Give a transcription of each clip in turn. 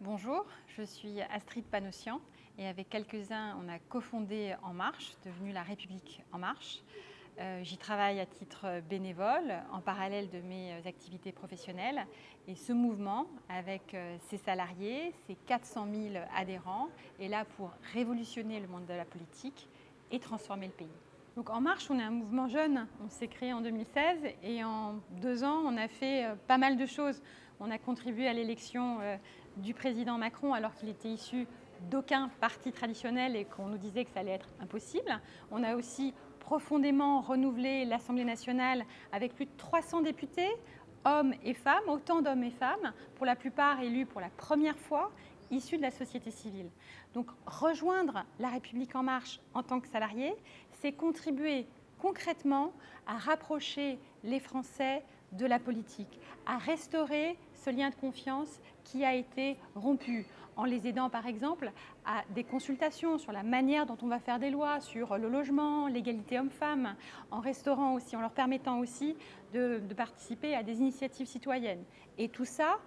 Bonjour, je suis Astrid Panossian et avec quelques-uns, on a cofondé En Marche, devenu La République En Marche. J'y travaille à titre bénévole, en parallèle de mes activités professionnelles. Et ce mouvement, avec ses salariés, ses 400 000 adhérents, est là pour révolutionner le monde de la politique et transformer le pays. Donc En Marche, on est un mouvement jeune. On s'est créé en 2016 et en 2 ans, on a fait pas mal de choses. On a contribué à l'élection du président Macron alors qu'il était issu d'aucun parti traditionnel et qu'on nous disait que ça allait être impossible. On a aussi profondément renouvelé l'Assemblée nationale avec plus de 300 députés, hommes et femmes, autant d'hommes et femmes, pour la plupart élus pour la première fois, issus de la société civile. Donc rejoindre La République En Marche en tant que salarié, c'est contribuer concrètement à rapprocher les Français de la politique, à restaurer ce lien de confiance qui a été rompu, en les aidant par exemple à des consultations sur la manière dont on va faire des lois, sur le logement, l'égalité homme-femme, en leur permettant aussi de participer à des initiatives citoyennes. Et tout ça,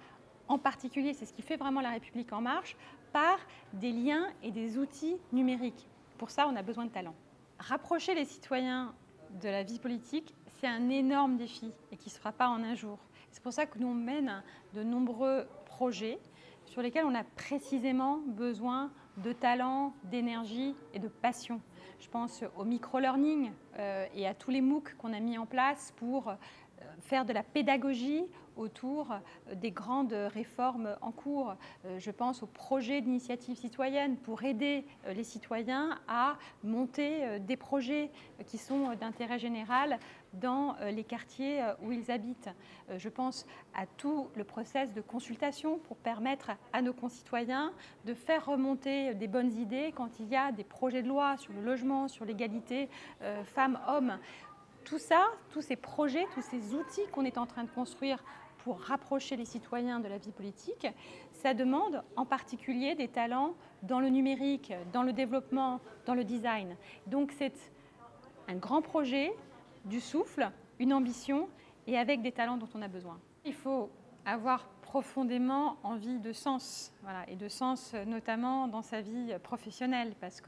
en particulier, c'est ce qui fait vraiment La République En Marche, par des liens et des outils numériques. Pour ça, on a besoin de talent. Rapprocher les citoyens de la vie politique, c'est un énorme défi et qui ne se fera pas en un jour. C'est pour ça que nous on mène de nombreux projets sur lesquels on a précisément besoin de talent, d'énergie et de passion. Je pense au micro-learning et à tous les MOOC qu'on a mis en place pour faire de la pédagogie autour des grandes réformes en cours. Je pense aux projets d'initiative citoyenne pour aider les citoyens à monter des projets qui sont d'intérêt général dans les quartiers où ils habitent. Je pense à tout le process de consultation pour permettre à nos concitoyens de faire remonter des bonnes idées quand il y a des projets de loi sur le logement, sur l'égalité femmes-hommes. Tout ça, tous ces projets, tous ces outils qu'on est en train de construire pour rapprocher les citoyens de la vie politique, ça demande en particulier des talents dans le numérique, dans le développement, dans le design. Donc c'est un grand projet, du souffle, une ambition et avec des talents dont on a besoin. Il faut avoir profondément envie de sens, voilà, et de sens notamment dans sa vie professionnelle, parce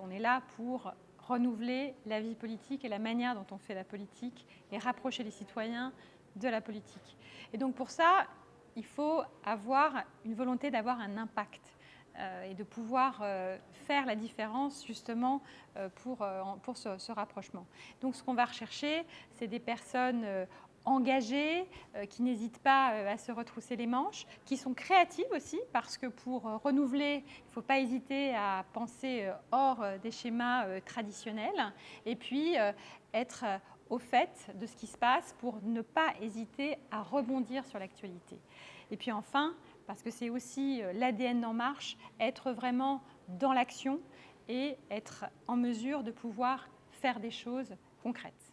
on est là pour renouveler la vie politique et la manière dont on fait la politique et rapprocher les citoyens de la politique. Et donc pour ça, il faut avoir une volonté d'avoir un impact et de pouvoir faire la différence justement pour ce rapprochement. Donc ce qu'on va rechercher, c'est des personnes engagées, qui n'hésitent pas à se retrousser les manches, qui sont créatives aussi, parce que pour renouveler, il ne faut pas hésiter à penser hors des schémas traditionnels, et puis être au fait de ce qui se passe pour ne pas hésiter à rebondir sur l'actualité. Et puis enfin, parce que c'est aussi l'ADN d'En Marche, être vraiment dans l'action et être en mesure de pouvoir faire des choses concrètes.